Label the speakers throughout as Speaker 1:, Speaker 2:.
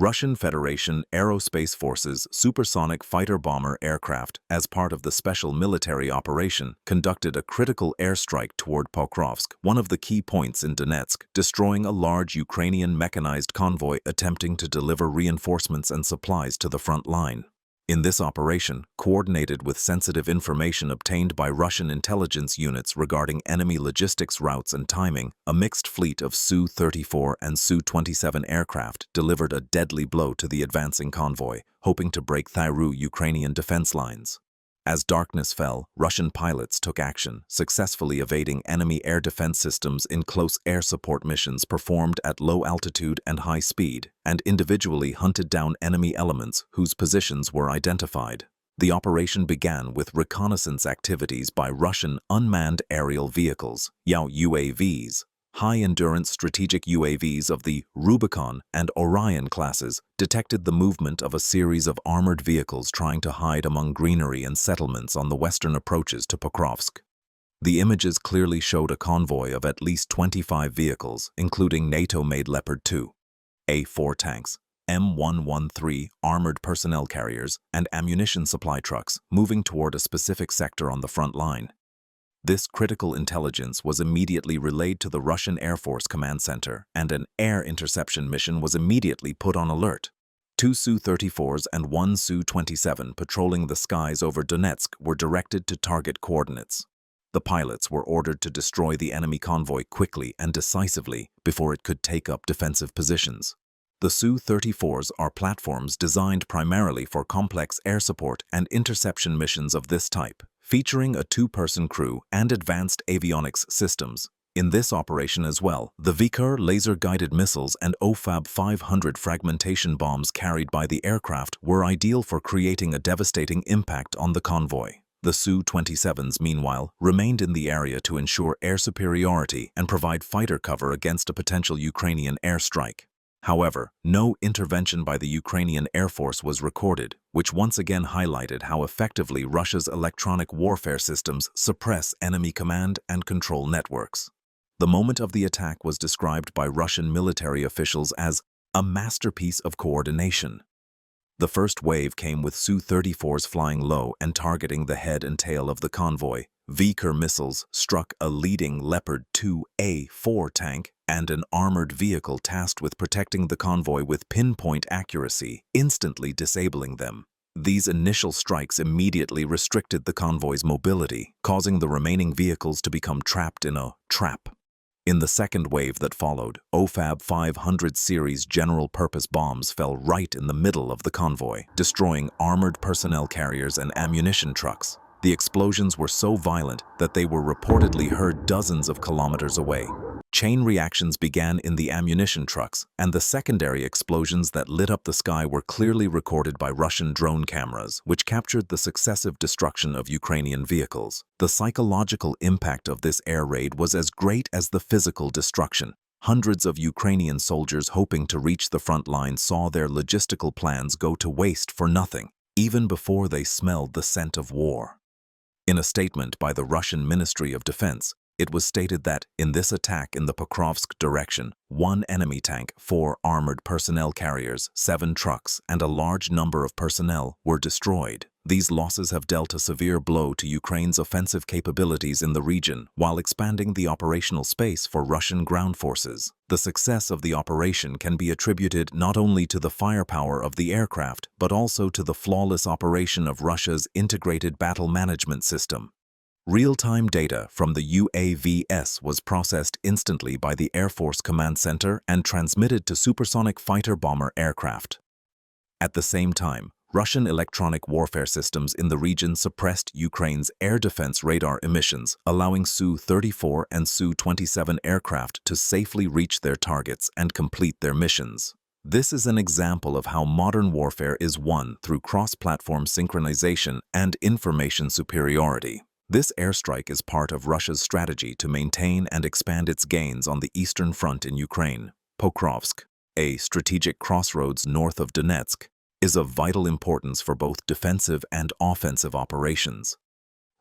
Speaker 1: Russian Federation Aerospace Forces supersonic fighter-bomber aircraft, as part of the special military operation, conducted a critical airstrike toward Pokrovsk, one of the key points in Donetsk, destroying a large Ukrainian mechanized convoy attempting to deliver reinforcements and supplies to the front line. In this operation, coordinated with sensitive information obtained by Russian intelligence units regarding enemy logistics routes and timing, a mixed fleet of Su-34 and Su-27 aircraft delivered a deadly blow to the advancing convoy, hoping to break through Ukrainian defense lines. As darkness fell, Russian pilots took action, successfully evading enemy air defense systems in close air support missions performed at low altitude and high speed, and individually hunted down enemy elements whose positions were identified. The operation began with reconnaissance activities by Russian unmanned aerial vehicles, UAVs. High-endurance strategic UAVs of the Rubicon and Orion classes detected the movement of a series of armored vehicles trying to hide among greenery and settlements on the western approaches to Pokrovsk. The images clearly showed a convoy of at least 25 vehicles, including NATO-made Leopard 2, A4 tanks, M113 armored personnel carriers, and ammunition supply trucks moving toward a specific sector on the front line. This critical intelligence was immediately relayed to the Russian Air Force Command Center, and an air interception mission was immediately put on alert. 2 Su-34s and 1 Su-27 patrolling the skies over Donetsk were directed to target coordinates. The pilots were ordered to destroy the enemy convoy quickly and decisively before it could take up defensive positions. The Su-34s are platforms designed primarily for complex air support and interception missions of this type, featuring a two-person crew and advanced avionics systems. In this operation as well, the Viker laser-guided missiles and OFAB 500 fragmentation bombs carried by the aircraft were ideal for creating a devastating impact on the convoy. The Su-27s, meanwhile, remained in the area to ensure air superiority and provide fighter cover against a potential Ukrainian airstrike. However, no intervention by the Ukrainian Air Force was recorded, which once again highlighted how effectively Russia's electronic warfare systems suppress enemy command and control networks. The moment of the attack was described by Russian military officials as a masterpiece of coordination. The first wave came with Su-34s flying low and targeting the head and tail of the convoy. Viker missiles struck a leading Leopard 2A4 tank and an armored vehicle tasked with protecting the convoy with pinpoint accuracy, instantly disabling them. These initial strikes immediately restricted the convoy's mobility, causing the remaining vehicles to become trapped in a trap. In the second wave that followed, OFAB 500 series general-purpose bombs fell right in the middle of the convoy, destroying armored personnel carriers and ammunition trucks. The explosions were so violent that they were reportedly heard dozens of kilometers away. Chain reactions began in the ammunition trucks, and the secondary explosions that lit up the sky were clearly recorded by Russian drone cameras, which captured the successive destruction of Ukrainian vehicles. The psychological impact of this air raid was as great as the physical destruction. Hundreds of Ukrainian soldiers hoping to reach the front line saw their logistical plans go to waste for nothing, even before they smelled the scent of war. In a statement by the Russian Ministry of Defense, it was stated that, in this attack in the Pokrovsk direction, 1 enemy tank, 4 armored personnel carriers, 7 trucks, and a large number of personnel were destroyed. These losses have dealt a severe blow to Ukraine's offensive capabilities in the region, while expanding the operational space for Russian ground forces. The success of the operation can be attributed not only to the firepower of the aircraft, but also to the flawless operation of Russia's integrated battle management system. Real-time data from the UAVs was processed instantly by the Air Force Command Center and transmitted to supersonic fighter-bomber aircraft. At the same time, Russian electronic warfare systems in the region suppressed Ukraine's air defense radar emissions, allowing Su-34 and Su-27 aircraft to safely reach their targets and complete their missions. This is an example of how modern warfare is won through cross-platform synchronization and information superiority. This airstrike is part of Russia's strategy to maintain and expand its gains on the eastern front in Ukraine. Pokrovsk, a strategic crossroads north of Donetsk, is of vital importance for both defensive and offensive operations.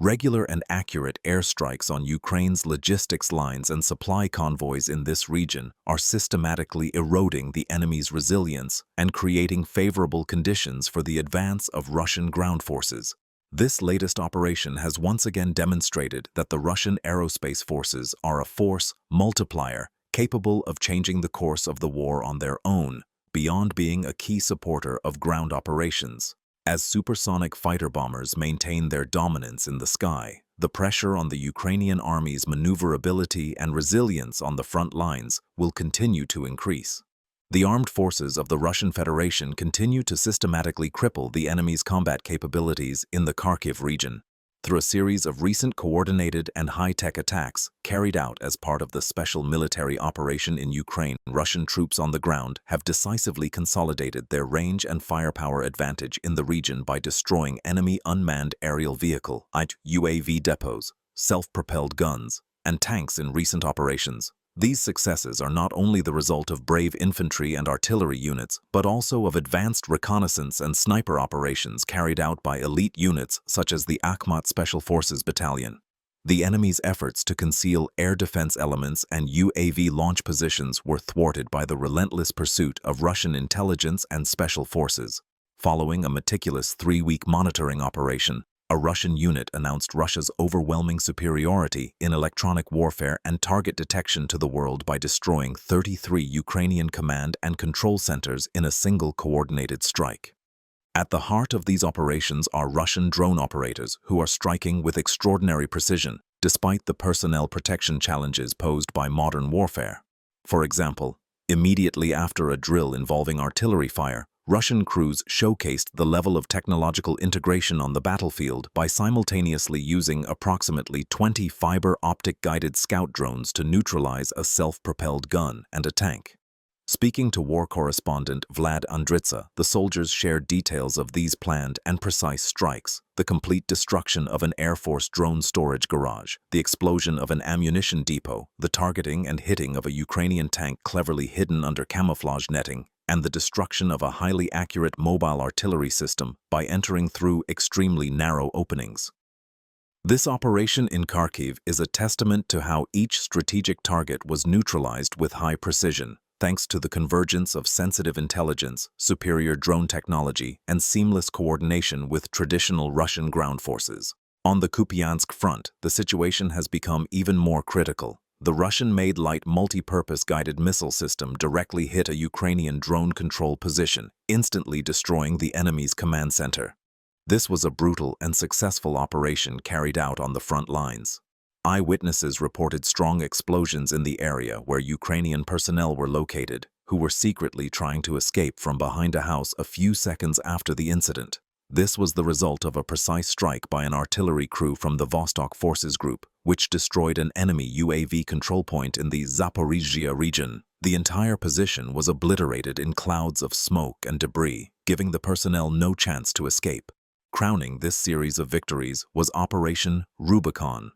Speaker 1: Regular and accurate airstrikes on Ukraine's logistics lines and supply convoys in this region are systematically eroding the enemy's resilience and creating favorable conditions for the advance of Russian ground forces. This latest operation has once again demonstrated that the Russian aerospace forces are a force multiplier capable of changing the course of the war on their own, beyond being a key supporter of ground operations. As supersonic fighter bombers maintain their dominance in the sky, the pressure on the Ukrainian army's maneuverability and resilience on the front lines will continue to increase. The armed forces of the Russian Federation continue to systematically cripple the enemy's combat capabilities in the Kharkiv region. Through a series of recent coordinated and high-tech attacks carried out as part of the special military operation in Ukraine, Russian troops on the ground have decisively consolidated their range and firepower advantage in the region by destroying enemy unmanned aerial vehicle (UAV) depots, self-propelled guns, and tanks in recent operations. These successes are not only the result of brave infantry and artillery units, but also of advanced reconnaissance and sniper operations carried out by elite units such as the Akhmat Special Forces Battalion. The enemy's efforts to conceal air defense elements and UAV launch positions were thwarted by the relentless pursuit of Russian intelligence and special forces. Following a meticulous 3-week monitoring operation, a Russian unit announced Russia's overwhelming superiority in electronic warfare and target detection to the world by destroying 33 Ukrainian command and control centers in a single coordinated strike. At the heart of these operations are Russian drone operators who are striking with extraordinary precision, despite the personnel protection challenges posed by modern warfare. For example, immediately after a drill involving artillery fire, Russian crews showcased the level of technological integration on the battlefield by simultaneously using approximately 20 fiber optic-guided scout drones to neutralize a self-propelled gun and a tank. Speaking to war correspondent Vlad Andritsa, the soldiers shared details of these planned and precise strikes: the complete destruction of an Air Force drone storage garage, the explosion of an ammunition depot, the targeting and hitting of a Ukrainian tank cleverly hidden under camouflage netting, and the destruction of a highly accurate mobile artillery system by entering through extremely narrow openings. This operation in Kharkiv is a testament to how each strategic target was neutralized with high precision, thanks to the convergence of sensitive intelligence, superior drone technology, and seamless coordination with traditional Russian ground forces. On the Kupansk front, the situation has become even more critical. The Russian-made light multi-purpose guided missile system directly hit a Ukrainian drone control position, instantly destroying the enemy's command center. This was a brutal and successful operation carried out on the front lines. Eyewitnesses reported strong explosions in the area where Ukrainian personnel were located, who were secretly trying to escape from behind a house a few seconds after the incident. This was the result of a precise strike by an artillery crew from the Vostok Forces Group, which destroyed an enemy UAV control point in the Zaporizhzhia region. The entire position was obliterated in clouds of smoke and debris, giving the personnel no chance to escape. Crowning this series of victories was Operation Rubicon.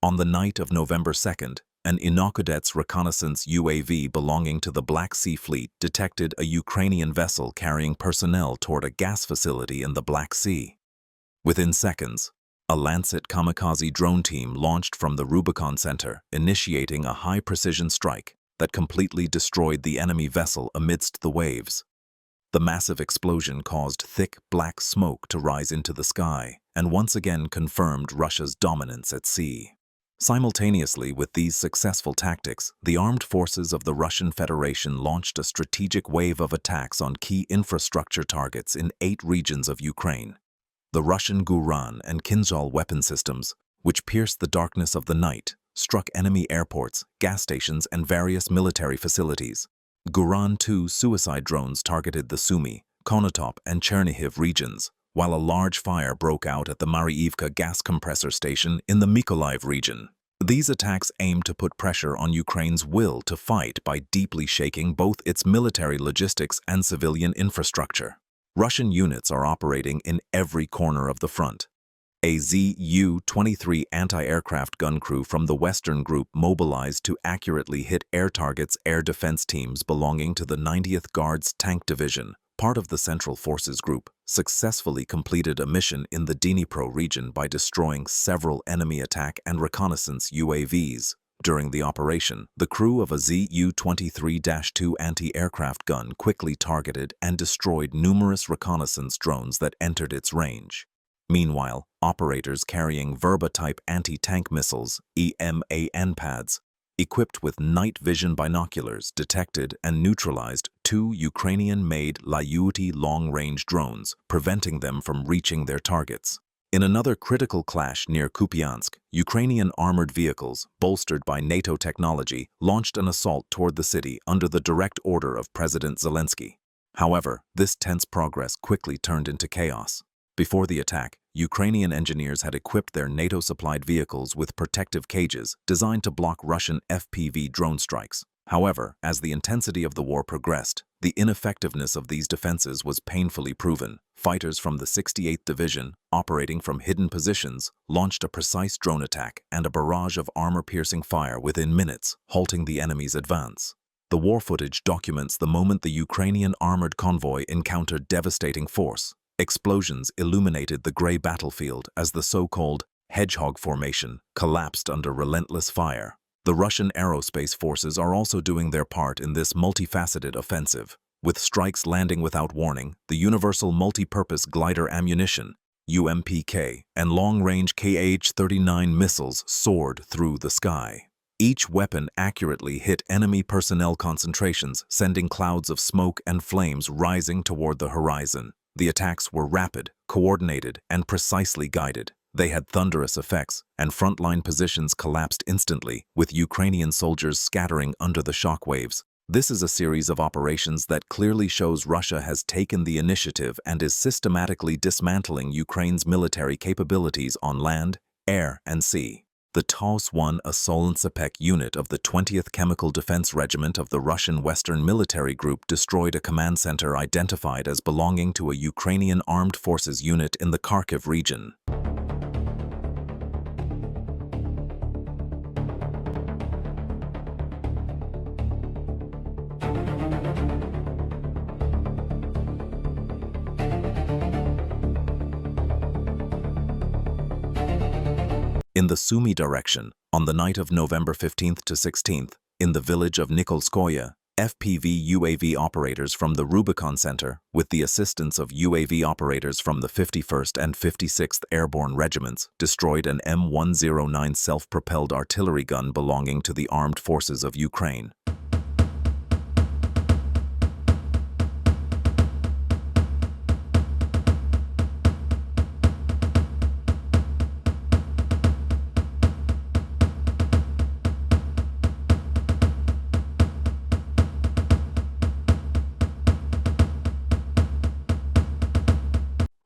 Speaker 1: On the night of November 2nd, an Inokudets reconnaissance UAV belonging to the Black Sea Fleet detected a Ukrainian vessel carrying personnel toward a gas facility in the Black Sea. Within seconds, a Lancet kamikaze drone team launched from the Rubicon Center, initiating a high-precision strike that completely destroyed the enemy vessel amidst the waves. The massive explosion caused thick black smoke to rise into the sky and once again confirmed Russia's dominance at sea. Simultaneously with these successful tactics, the armed forces of the Russian Federation launched a strategic wave of attacks on key infrastructure targets in 8 regions of Ukraine. The Russian Guran and Kinzhal weapon systems, which pierced the darkness of the night, struck enemy airports, gas stations, and various military facilities. Guran-2 suicide drones targeted the Sumy, Konotop, and Chernihiv regions, while a large fire broke out at the Mariivka gas compressor station in the Mykolaiv region. These attacks aim to put pressure on Ukraine's will to fight by deeply shaking both its military logistics and civilian infrastructure. Russian units are operating in every corner of the front. A Zu-23 anti-aircraft gun crew from the Western Group mobilized to accurately hit air targets air defense teams belonging to the 90th Guards Tank Division, part of the Central Forces Group, successfully completed a mission in the Dnipro region by destroying several enemy attack and reconnaissance UAVs. During the operation, the crew of a Su-23-2 anti-aircraft gun quickly targeted and destroyed numerous reconnaissance drones that entered its range. Meanwhile, operators carrying Verba-type anti-tank missiles, EMAN-PADs, equipped with night vision binoculars, detected and neutralized 2 Ukrainian-made Lyuti long-range drones, preventing them from reaching their targets. In another critical clash near Kupansk, Ukrainian armored vehicles, bolstered by NATO technology, launched an assault toward the city under the direct order of President Zelensky. However, this tense progress quickly turned into chaos. Before the attack, Ukrainian engineers had equipped their NATO-supplied vehicles with protective cages designed to block Russian FPV drone strikes. However, as the intensity of the war progressed, the ineffectiveness of these defenses was painfully proven. Fighters from the 68th Division, operating from hidden positions, launched a precise drone attack and a barrage of armor-piercing fire within minutes, halting the enemy's advance. The war footage documents the moment the Ukrainian armored convoy encountered devastating force. Explosions illuminated the gray battlefield as the so-called hedgehog formation collapsed under relentless fire. The Russian aerospace forces are also doing their part in this multifaceted offensive. With strikes landing without warning, the Universal Multi-Purpose Glider Ammunition, UMPK, and long-range KH-39 missiles soared through the sky. Each weapon accurately hit enemy personnel concentrations, sending clouds of smoke and flames rising toward the horizon. The attacks were rapid, coordinated, and precisely guided. They had thunderous effects, and frontline positions collapsed instantly, with Ukrainian soldiers scattering under the shockwaves. This is a series of operations that clearly shows Russia has taken the initiative and is systematically dismantling Ukraine's military capabilities on land, air, and sea. The TOS-1, a Solensapek unit of the 20th Chemical Defense Regiment of the Russian Western Military Group, destroyed a command center identified as belonging to a Ukrainian armed forces unit in the Kharkiv region. In the Sumy direction, on the night of November 15th to 16th, in the village of Nikolskoye, FPV UAV operators from the Rubicon Center, with the assistance of UAV operators from the 51st and 56th Airborne Regiments, destroyed an M109 self-propelled artillery gun belonging to the Armed Forces of Ukraine.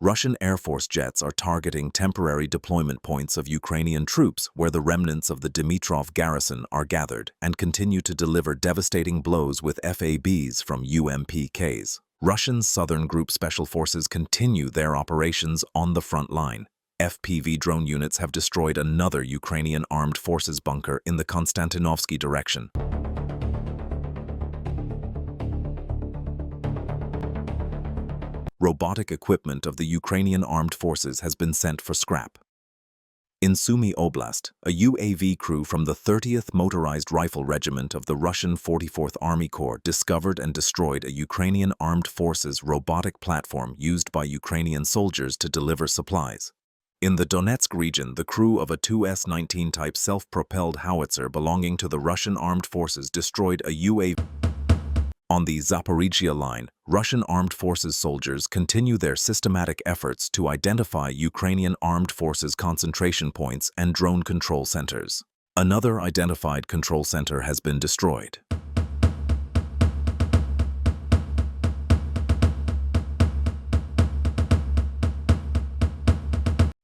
Speaker 1: Russian Air Force jets are targeting temporary deployment points of Ukrainian troops where the remnants of the Dmitrov garrison are gathered and continue to deliver devastating blows with FABs from UMPKs. Russian Southern Group Special Forces continue their operations on the front line. FPV drone units have destroyed another Ukrainian armed forces bunker in the Konstantinovsky direction. Robotic equipment of the Ukrainian armed forces has been sent for scrap. In Sumy Oblast, a UAV crew from the 30th Motorized Rifle Regiment of the Russian 44th Army Corps discovered and destroyed a Ukrainian armed forces robotic platform used by Ukrainian soldiers to deliver supplies. In the Donetsk region, the crew of a 2S-19 type self-propelled howitzer belonging to the Russian armed forces destroyed a UAV. On the Zaporizhia line, Russian armed forces soldiers continue their systematic efforts to identify Ukrainian armed forces concentration points and drone control centers. Another identified control center has been destroyed.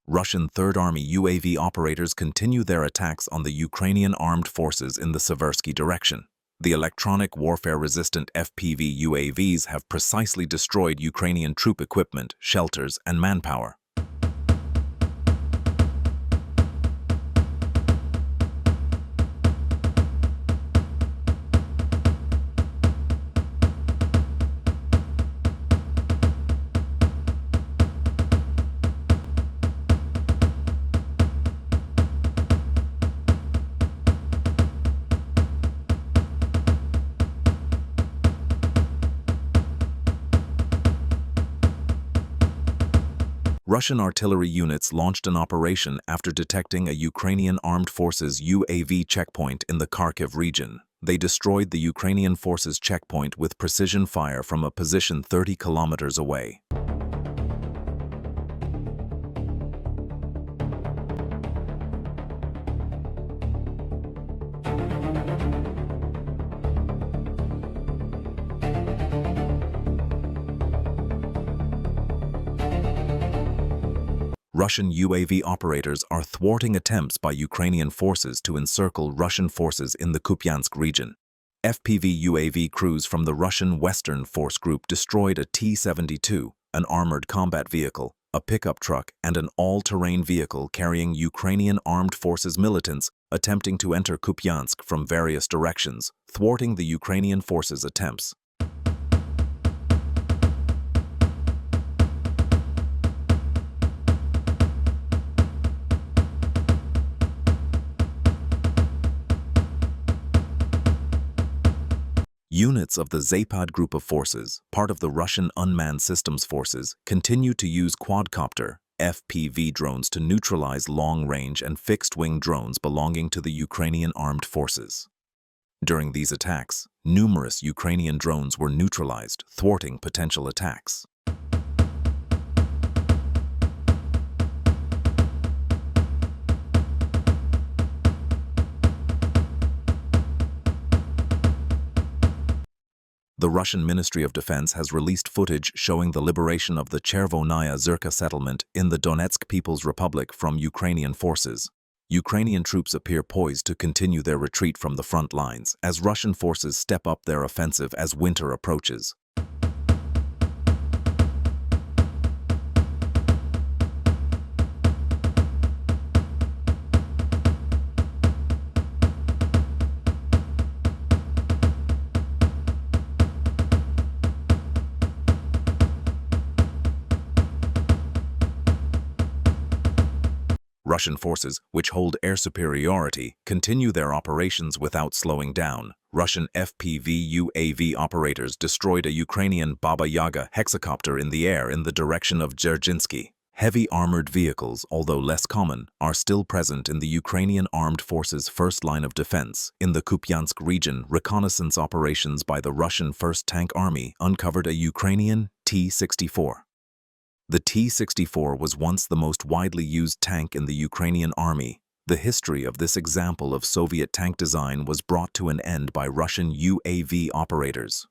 Speaker 1: Russian Third Army UAV operators continue their attacks on the Ukrainian armed forces in the Seversky direction. The electronic warfare-resistant FPV UAVs have precisely destroyed Ukrainian troop equipment, shelters, and manpower. Russian artillery units launched an operation after detecting a Ukrainian armed forces UAV checkpoint in the Kharkiv region. They destroyed the Ukrainian forces checkpoint with precision fire from a position 30 kilometers away. Russian UAV operators are thwarting attempts by Ukrainian forces to encircle Russian forces in the Kupansk region. FPV UAV crews from the Russian Western Force Group destroyed a T-72, an armored combat vehicle, a pickup truck, and an all-terrain vehicle carrying Ukrainian armed forces militants attempting to enter Kupansk from various directions, thwarting the Ukrainian forces' attempts. Units of the Zapad group of forces, part of the Russian Unmanned Systems Forces, continue to use quadcopter FPV drones to neutralize long-range and fixed-wing drones belonging to the Ukrainian armed forces. During these attacks, numerous Ukrainian drones were neutralized, thwarting potential attacks. The Russian Ministry of Defense has released footage showing the liberation of the Chervonaya Zerka settlement in the Donetsk People's Republic from Ukrainian forces. Ukrainian troops appear poised to continue their retreat from the front lines as Russian forces step up their offensive as winter approaches. Russian forces, which hold air superiority, continue their operations without slowing down. Russian FPV UAV operators destroyed a Ukrainian Baba Yaga hexacopter in the air in the direction of Dzerzhinsky. Heavy armored vehicles, although less common, are still present in the Ukrainian armed forces' first line of defense. In the Kupiansk region, reconnaissance operations by the Russian 1st Tank Army uncovered a Ukrainian T-64. The T-64 was once the most widely used tank in the Ukrainian army. The history of this example of Soviet tank design was brought to an end by Russian UAV operators.